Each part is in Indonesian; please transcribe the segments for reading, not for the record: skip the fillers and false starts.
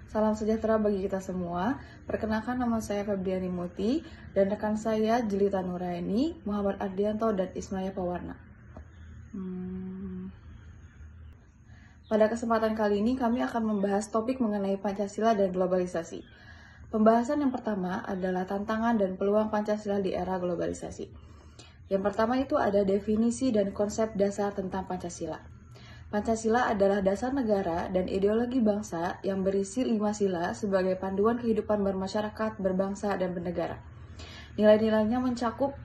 Salam sejahtera bagi kita semua. Perkenalkan, nama saya Febriani Muti dan rekan saya Jelita Nuraini, Muhammad Ardianto, dan Ismaya Pawarna. Pada kesempatan kali ini kami akan membahas topik mengenai Pancasila dan globalisasi. Pembahasan yang pertama adalah tantangan dan peluang Pancasila di era globalisasi. Yang pertama itu ada definisi dan konsep dasar tentang Pancasila. Pancasila adalah dasar negara dan ideologi bangsa yang berisi 5 sila sebagai panduan kehidupan bermasyarakat, berbangsa, dan bernegara. Nilai-nilainya mencakup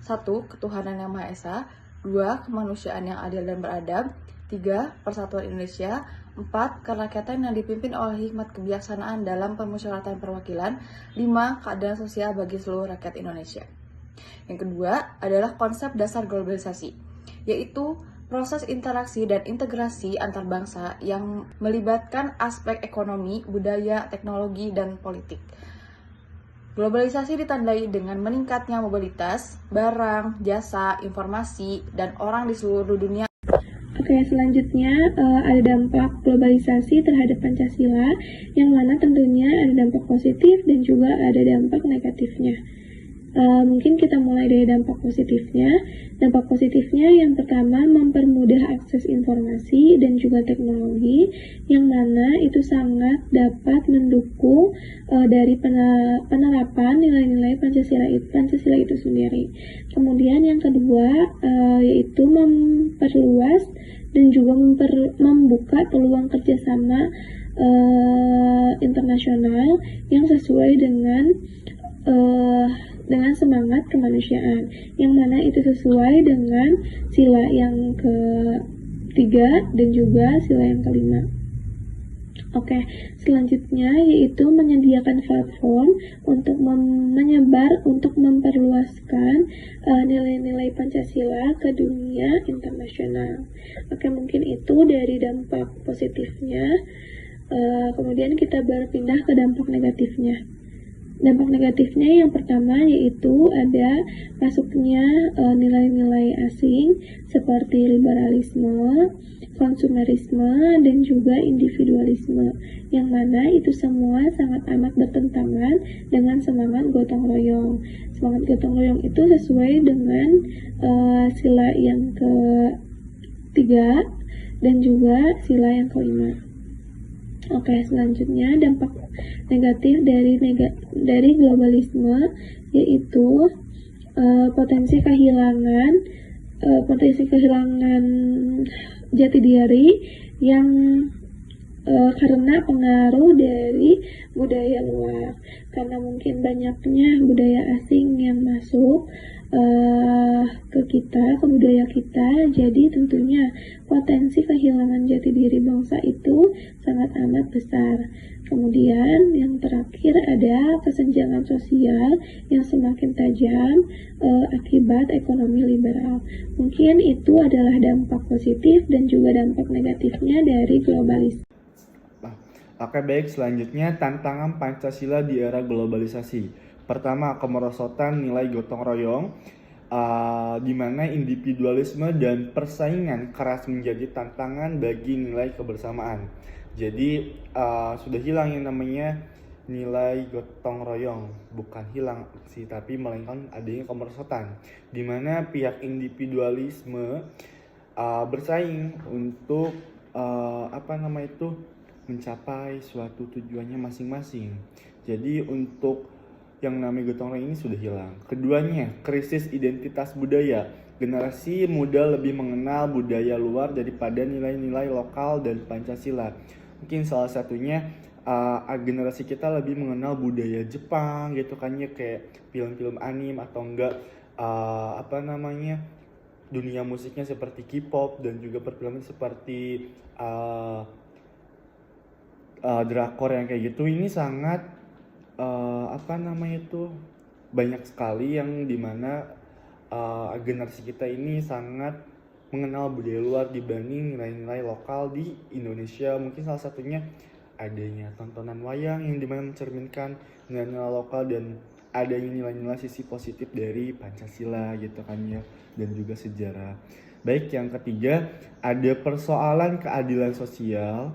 1. Ketuhanan yang Maha Esa, 2. Kemanusiaan yang adil dan beradab, 3. Persatuan Indonesia, 4. Kerakyatan yang dipimpin oleh hikmat kebijaksanaan dalam permusyawaratan perwakilan, 5. Keadilan sosial bagi seluruh rakyat Indonesia. Yang kedua adalah konsep dasar globalisasi, yaitu proses interaksi dan integrasi antar bangsa yang melibatkan aspek ekonomi, budaya, teknologi, dan politik. Globalisasi ditandai dengan meningkatnya mobilitas, barang, jasa, informasi, dan orang di seluruh dunia. Oke, selanjutnya ada dampak globalisasi terhadap Pancasila, yang mana tentunya ada dampak positif dan juga ada dampak negatifnya. Mungkin kita mulai dari dampak positifnya. Dampak positifnya yang pertama mempermudah akses informasi dan juga teknologi, yang mana itu sangat dapat mendukung dari penerapan nilai-nilai Pancasila itu sendiri. Kemudian yang kedua yaitu memperluas dan juga membuka peluang kerjasama internasional yang sesuai dengan semangat kemanusiaan, yang mana itu sesuai dengan sila yang ketiga dan juga sila yang kelima. Oke, selanjutnya yaitu menyediakan platform untuk menyebar, untuk memperluaskan nilai-nilai Pancasila ke dunia internasional. Oke, mungkin itu dari dampak positifnya. Kemudian kita berpindah ke dampak negatifnya. Dampak negatifnya yang pertama yaitu ada masuknya nilai-nilai asing seperti liberalisme, konsumerisme, dan juga individualisme, yang mana itu semua sangat amat bertentangan dengan semangat gotong royong. Semangat gotong royong itu sesuai dengan sila yang ketiga dan juga sila yang kelima. Oke, selanjutnya dampak negatif dari globalisme yaitu potensi kehilangan jati diri yang karena pengaruh dari budaya luar, karena mungkin banyaknya budaya asing yang masuk ke budaya kita, jadi tentunya potensi kehilangan jati diri bangsa itu sangat amat besar. Kemudian yang terakhir ada kesenjangan sosial yang semakin tajam akibat ekonomi liberal. Mungkin itu adalah dampak positif dan juga dampak negatifnya dari globalisasi. Oke, baik, selanjutnya tantangan Pancasila di era globalisasi. Pertama, kemerosotan nilai gotong royong, di mana individualisme dan persaingan keras menjadi tantangan bagi nilai kebersamaan. Jadi sudah hilang yang namanya nilai gotong royong, bukan hilang sih, tapi melainkan adanya kemerosotan, di mana pihak individualisme bersaing untuk mencapai suatu tujuannya masing-masing. Jadi untuk yang namanya gotong royong ini sudah hilang. Keduanya, krisis identitas budaya. Generasi muda lebih mengenal budaya luar daripada nilai-nilai lokal dan Pancasila. Mungkin salah satunya generasi kita lebih mengenal budaya Jepang gitu kan ya, kayak film-film anime atau enggak dunia musiknya seperti K-pop, dan juga perfilman seperti drakor yang kayak gitu. Ini sangat banyak sekali yang dimana generasi kita ini sangat mengenal budaya luar dibanding nilai-nilai lokal di Indonesia. Mungkin salah satunya adanya tontonan wayang yang dimana mencerminkan nilai-nilai lokal dan adanya nilai-nilai sisi positif dari Pancasila gitu kan ya, dan juga sejarah. Baik, yang ketiga ada persoalan keadilan sosial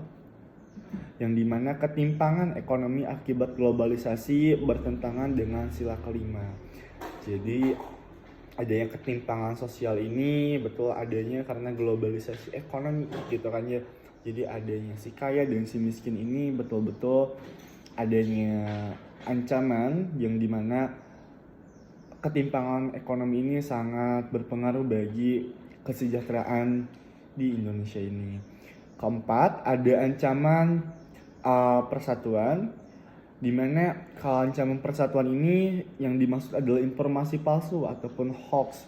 yang dimana ketimpangan ekonomi akibat globalisasi bertentangan dengan sila kelima. Jadi adanya ketimpangan sosial ini betul adanya karena globalisasi ekonomi gitu kan ya. Jadi adanya si kaya dan si miskin ini betul-betul adanya ancaman yang dimana ketimpangan ekonomi ini sangat berpengaruh bagi kesejahteraan di Indonesia ini. Keempat, ada ancaman persatuan, di mana kalau ancaman persatuan ini yang dimaksud adalah informasi palsu ataupun hoax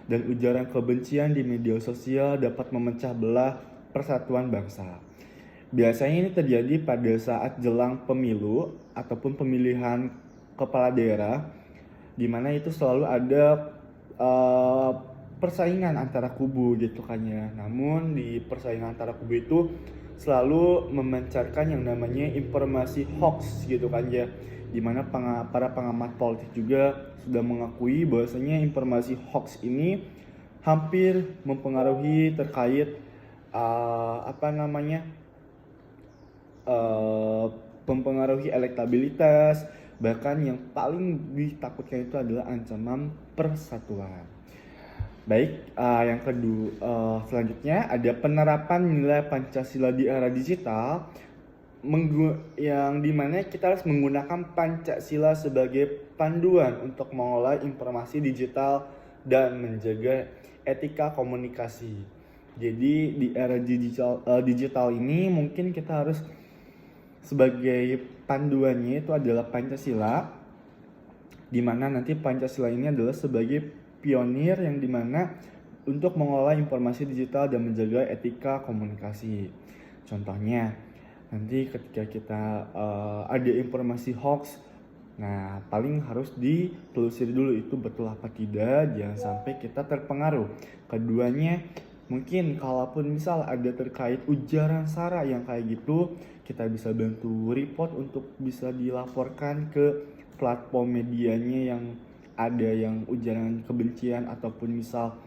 dan ujaran kebencian di media sosial dapat memecah belah persatuan bangsa. Biasanya ini terjadi pada saat jelang pemilu ataupun pemilihan kepala daerah, di mana itu selalu ada persaingan antara kubu gitu kan ya. Namun di persaingan antara kubu itu selalu memancarkan yang namanya informasi hoax gitu kan ya, dimana para pengamat politik juga sudah mengakui bahwasanya informasi hoax ini hampir mempengaruhi terkait mempengaruhi elektabilitas, bahkan yang paling ditakutkan itu adalah ancaman persatuan. Baik, yang kedua, selanjutnya ada penerapan nilai Pancasila di era digital, yang dimana kita harus menggunakan Pancasila sebagai panduan untuk mengolah informasi digital dan menjaga etika komunikasi. Jadi di era digital ini mungkin kita harus sebagai panduannya itu adalah Pancasila, di mana nanti Pancasila ini adalah sebagai pionir yang dimana untuk mengolah informasi digital dan menjaga etika komunikasi. Contohnya nanti ketika kita ada informasi hoax, nah paling harus ditelusuri dulu itu betul apa tidak, jangan sampai kita terpengaruh. Keduanya mungkin kalaupun misal ada terkait ujaran sara yang kayak gitu, kita bisa bantu report untuk bisa dilaporkan ke platform medianya yang ada yang ujaran kebencian ataupun misal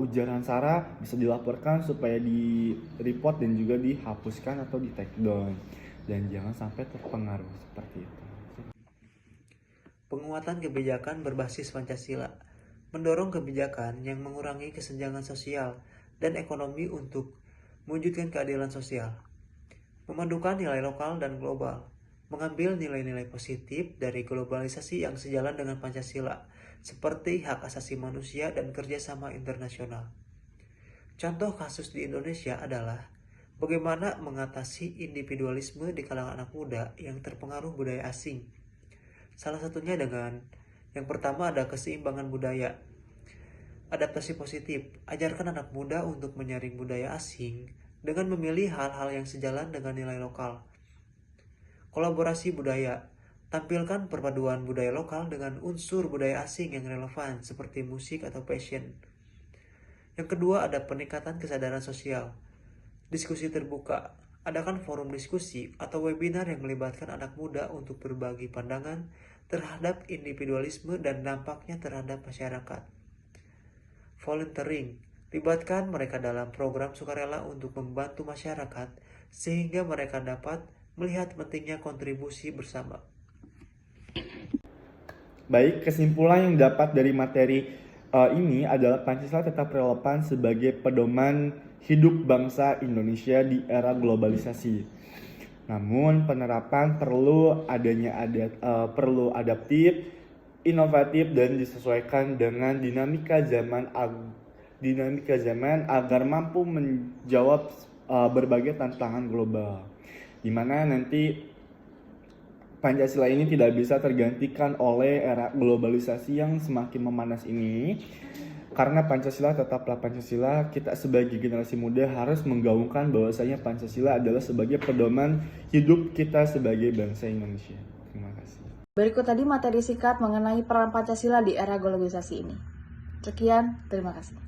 ujaran sara, bisa dilaporkan supaya di report dan juga dihapuskan atau di take down, dan jangan sampai terpengaruh seperti itu. Penguatan kebijakan berbasis Pancasila mendorong kebijakan yang mengurangi kesenjangan sosial dan ekonomi untuk mewujudkan keadilan sosial, memadukan nilai lokal dan global, mengambil nilai-nilai positif dari globalisasi yang sejalan dengan Pancasila, seperti hak asasi manusia dan kerjasama internasional. Contoh kasus di Indonesia adalah bagaimana mengatasi individualisme di kalangan anak muda yang terpengaruh budaya asing. Salah satunya dengan yang pertama ada keseimbangan budaya. Adaptasi positif, ajarkan anak muda untuk menyaring budaya asing dengan memilih hal-hal yang sejalan dengan nilai lokal. Kolaborasi budaya, tampilkan perpaduan budaya lokal dengan unsur budaya asing yang relevan seperti musik atau fashion. Yang kedua ada peningkatan kesadaran sosial. Diskusi terbuka, adakan forum diskusi atau webinar yang melibatkan anak muda untuk berbagi pandangan terhadap individualisme dan dampaknya terhadap masyarakat. Volunteering, libatkan mereka dalam program sukarela untuk membantu masyarakat sehingga mereka dapat melihat pentingnya kontribusi bersama. Baik, kesimpulan yang dapat dari materi ini adalah Pancasila tetap relevan sebagai pedoman hidup bangsa Indonesia di era globalisasi. Namun penerapan perlu adaptif, inovatif dan disesuaikan dengan dinamika zaman agar mampu menjawab berbagai tantangan global. Di mana nanti Pancasila ini tidak bisa tergantikan oleh era globalisasi yang semakin memanas ini. Karena Pancasila tetaplah Pancasila, kita sebagai generasi muda harus menggaungkan bahwasanya Pancasila adalah sebagai pedoman hidup kita sebagai bangsa Indonesia. Terima kasih. Berikut tadi materi singkat mengenai peran Pancasila di era globalisasi ini. Sekian, terima kasih.